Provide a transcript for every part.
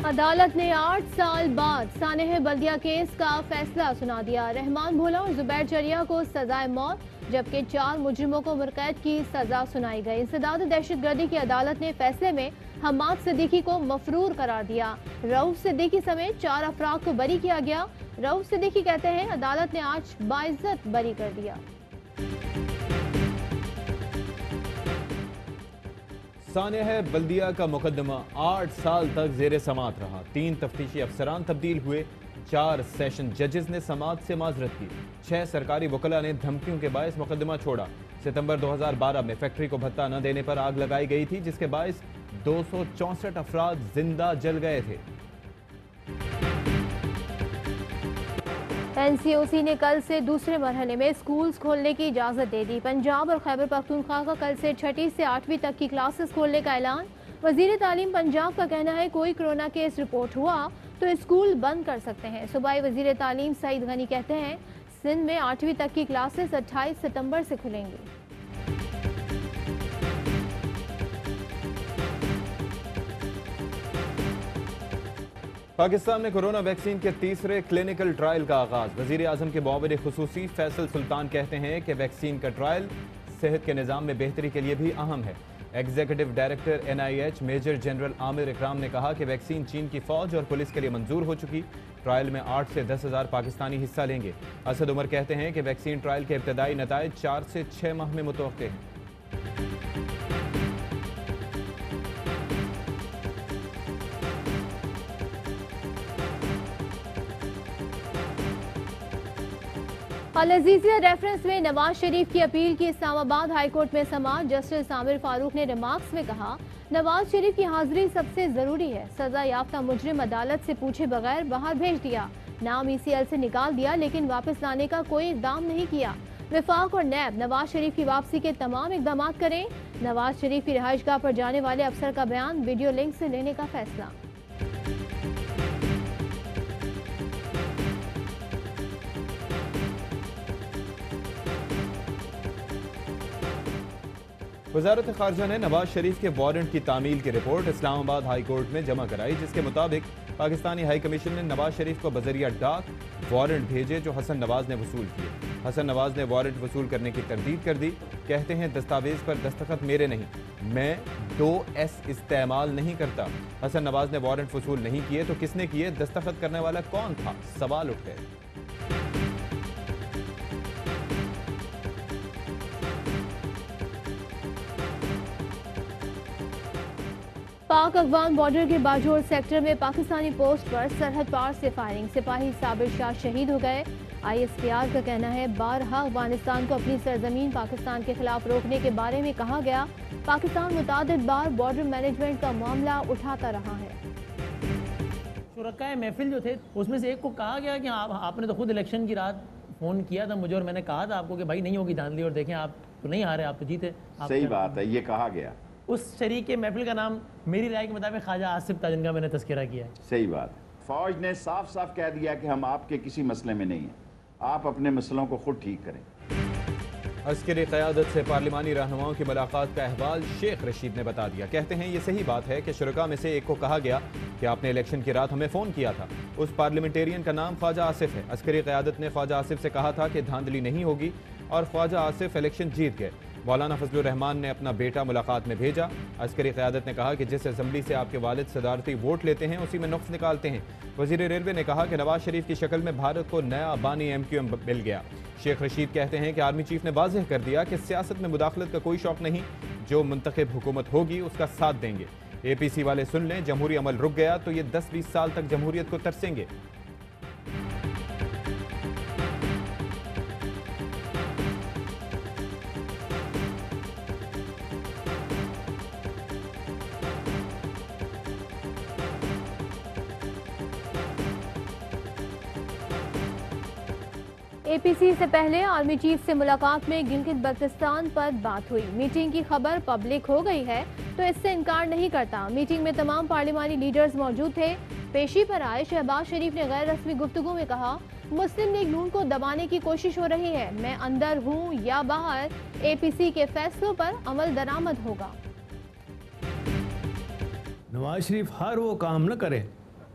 अदालत ने 8 साल बाद सानेह बल्दिया केस का फैसला सुना दिया। रहमान भोला और जुबैर चरिया को सजाए मौत, जबकि 4 मुजरिमों को मुरकैद की सजा सुनाई गई। इंसदाद दहशतगर्दी की अदालत ने फैसले में हम्माद सिद्दीकी को मफरूर करार दिया। रऊफ सिद्दीकी समेत 4 अफराद को बरी किया गया। रऊफ सिद्दीकी कहते हैं अदालत ने आज बाइज्जत बरी कर दिया। सानेह बल्दिया का मुकदमा 8 साल तक जेर समात रहा। 3 तफ्तीशी अफसरान तब्दील हुए। 4 सेशन जजेस ने समात से माजरत की। 6 सरकारी वकला ने धमकियों के बायस मुकदमा छोड़ा। सितंबर 2012 में फैक्ट्री को भत्ता न देने पर आग लगाई गई थी, जिसके बायस 264 अफराद जिंदा जल गए थे। एनसीओसी ने कल से दूसरे मरहले में स्कूल्स खोलने की इजाज़त दे दी। पंजाब और खैबर पख्तूनख्वा का कल से 6ठी से 8वीं तक की क्लासेस खोलने का ऐलान। वजीर तालीम पंजाब का कहना है कोई कोरोना केस रिपोर्ट हुआ तो स्कूल बंद कर सकते हैं। सूबाई वजीर तालीम सईद गनी कहते हैं सिंध में 8वीं तक की क्लासेस 28 सितंबर से खुलेंगी। पाकिस्तान में कोरोना वैक्सीन के तीसरे क्लिनिकल ट्रायल का आगाज। वजीर आजम के मुआविन खुसूसी फैसल सुल्तान कहते हैं कि वैक्सीन का ट्रायल सेहत के निज़ाम में बेहतरी के लिए भी अहम है। Executive director NIH major general Amir Ikram ने कहा कि वैक्सीन चीन की फौज और पुलिस के लिए मंजूर हो चुकी। ट्रायल में 8 से 10,000 पाकिस्तानी हिस्सा लेंगे। असद उमर कहते हैं कि वैक्सीन ट्रायल के इब्तदाई नताइज 4 से 6 माह में मुतवक्किल हैं। अल अजीजिया रेफरेंस में नवाज शरीफ की अपील की इस्लामाबाद हाईकोर्ट में समाअत। जस्टिस आमिर फारूक ने रिमार्क्स में कहा नवाज शरीफ की हाजिरी सबसे जरूरी है। सजा याफ्ता मुजरिम अदालत से पूछे बगैर बाहर भेज दिया, नाम ECL से निकाल दिया, लेकिन वापस लाने का कोई इकदाम नहीं किया। विफाक और नैब नवाज शरीफ की वापसी के तमाम इकदाम करें। नवाज शरीफ की रिहाइशगाह पर जाने वाले अफसर का बयान वीडियो लिंक से लेने का फैसला। वजारत खारजा ने नवाज शरीफ के वारंट की तामील की रिपोर्ट इस्लामाबाद हाई कोर्ट में जमा कराई, जिसके मुताबिक पाकिस्तानी हाई कमीशन ने नवाज शरीफ को बजरिया डाक वारंट भेजे जो हसन नवाज ने वसूल किए। हसन नवाज ने वारंट वसूल करने की तरदीद कर दी। कहते हैं दस्तावेज पर दस्तखत मेरे नहीं, मैं 2S इस्तेमाल नहीं करता। हसन नवाज ने वारंट वसूल नहीं किए तो किसने किए? दस्तखत करने वाला कौन था? सवाल उठ गए। पाक अफगान बॉर्डर के बाजोर सेक्टर में पाकिस्तानी पोस्ट पर सरहद पार से फायरिंग। सिपाही साबिर शाह शहीद हो गए। ISPR का कहना है बारहा अफगानिस्तान को अपनी सरजमीन पाकिस्तान के खिलाफ रोकने के बारे में कहा गया। पाकिस्तान मुतादिद बार बॉर्डर मैनेजमेंट का मामला उठाता रहा है। शुरकाए महफिल जो थे उसमें से एक को कहा गया कि आपने तो खुद इलेक्शन की रात फ़ोन किया था मुझे और मैंने कहा था आपको कि भाई नहीं होगी धांधली, और देखें आप तो नहीं हारे, आप तो जीते। सही बात है, ये कहा गया। उस शरीक के महफिल का नाम मेरी राय के मुताबिक ख्वाजा आसिफ था, जिनका मैंने तस्करा किया है। सही बात। फौज ने साफ साफ कह दिया कि हम आपके किसी मसले में नहीं हैं, आप अपने मसलों को खुद ठीक करें। अस्करी क़यादत से पार्लिमानी रहनुमाओं की मुलाकात का अहवाल शेख रशीद ने बता दिया। कहते हैं ये सही बात है कि शुरका में से एक को कहा गया कि आपने इलेक्शन की रात हमें फ़ोन किया था। उस पार्लियामेंटेरियन का नाम ख्वाजा आसिफ है। अस्करी क़यादत ने ख्वाजा आसिफ से कहा था कि धांधली नहीं होगी और ख्वाजा आसिफ इलेक्शन जीत गए। मौलाना फजलुर रहमान ने अपना बेटा मुलाकात में भेजा। अस्करी क़यादत ने कहा कि जिस असम्बली से आपके वालिद सदारती वोट लेते हैं उसी में नुक्स निकालते हैं। वज़ीर रेलवे ने कहा कि नवाज शरीफ की शक्ल में भारत को नया बानी MQM मिल गया। शेख रशीद कहते हैं कि आर्मी चीफ ने वाज़ेह कर दिया कि सियासत में मुदाखलत का कोई शौक नहीं, जो मुंतखब हुकूमत होगी उसका साथ देंगे। APC वाले सुन लें, जमहूरी अमल रुक गया तो ये 10-20 साल तक जमहूरियत को तरसेंगे। APC से पहले आर्मी चीफ से मुलाकात में गिलगित बल्तिस्तान पर बात हुई। मीटिंग की खबर पब्लिक हो गई है तो इससे इनकार नहीं करता। मीटिंग में तमाम पार्लिमानी लीडर्स मौजूद थे। पेशी पर आए शहबाज शरीफ ने गैर रस्मी गुफ्तगू में कहा मुस्लिम लीग नून को दबाने की कोशिश हो रही है, मैं अंदर हूँ या बाहर, APC के फैसलों पर अमल दरामद होगा। नवाज शरीफ हर वो काम न करें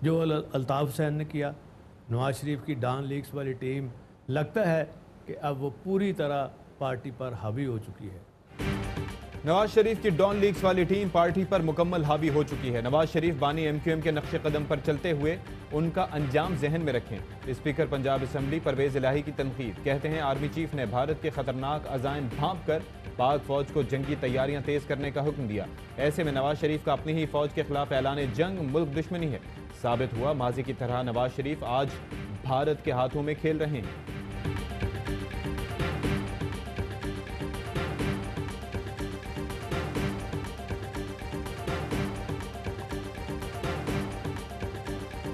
जो अल्ताफ़ हुसैन ने किया, नवाज शरीफ की डॉन लीग्स वाली टीम, लगता है कि अब वो पूरी तरह पार्टी पर हावी हो चुकी है। नवाज शरीफ की डॉन लीग्स वाली टीम पार्टी पर मुकम्मल हावी हो चुकी है। नवाज शरीफ बानी MQM के नक्शे कदम पर चलते हुए उनका अंजाम जहन में रखें। स्पीकर पंजाब असम्बली परवेज इलाही की तनकीद, कहते हैं आर्मी चीफ ने भारत के खतरनाक अजाइम भांप कर पाक फौज को जंगी तैयारियां तेज करने का हुक्म दिया। ऐसे में नवाज शरीफ का अपनी ही फौज के खिलाफ ऐलान जंग मुल्क दुश्मनी है। साबित हुआ माजी की तरह नवाज शरीफ आज भारत के हाथों में खेल रहे हैं।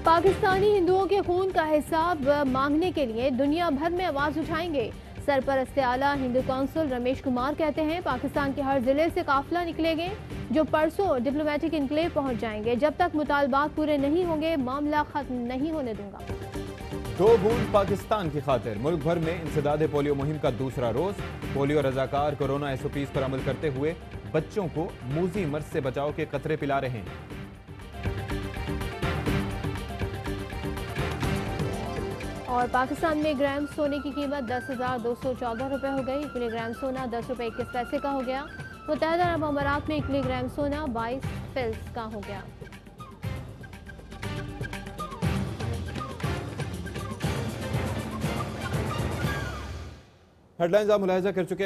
पाकिस्तानी हिंदुओं के खून का हिसाब मांगने के लिए दुनिया भर में आवाज उठाएंगे। सरपरस्त आला हिंदू काउंसिल रमेश कुमार कहते हैं पाकिस्तान के हर जिले से काफिला निकलेंगे जो परसों डिप्लोमेटिक इनक्लेव पहुंच जाएंगे। जब तक मुतालबात पूरे नहीं होंगे मामला खत्म नहीं होने दूंगा। 2 बूंद पाकिस्तान की खातिर मुल्क भर में इंसदाद पोलियो मुहिम का दूसरा रोज। पोलियो रजाकार कोरोना SOPs पर अमल करते हुए बच्चों को मूजी मर्ज से बचाव के कतरे पिला रहे हैं। और पाकिस्तान में ग्राम सोने की कीमत 10,214 रुपये हो गई। 1 किलोग्राम सोना 10 रुपये 21 पैसे का हो गया। मुत्तहदा अरब अमारात में 1 किलोग्राम सोना 22 फिल्स का हो गया। हेडलाइंस आप मुलाहिजा कर चुके हैं।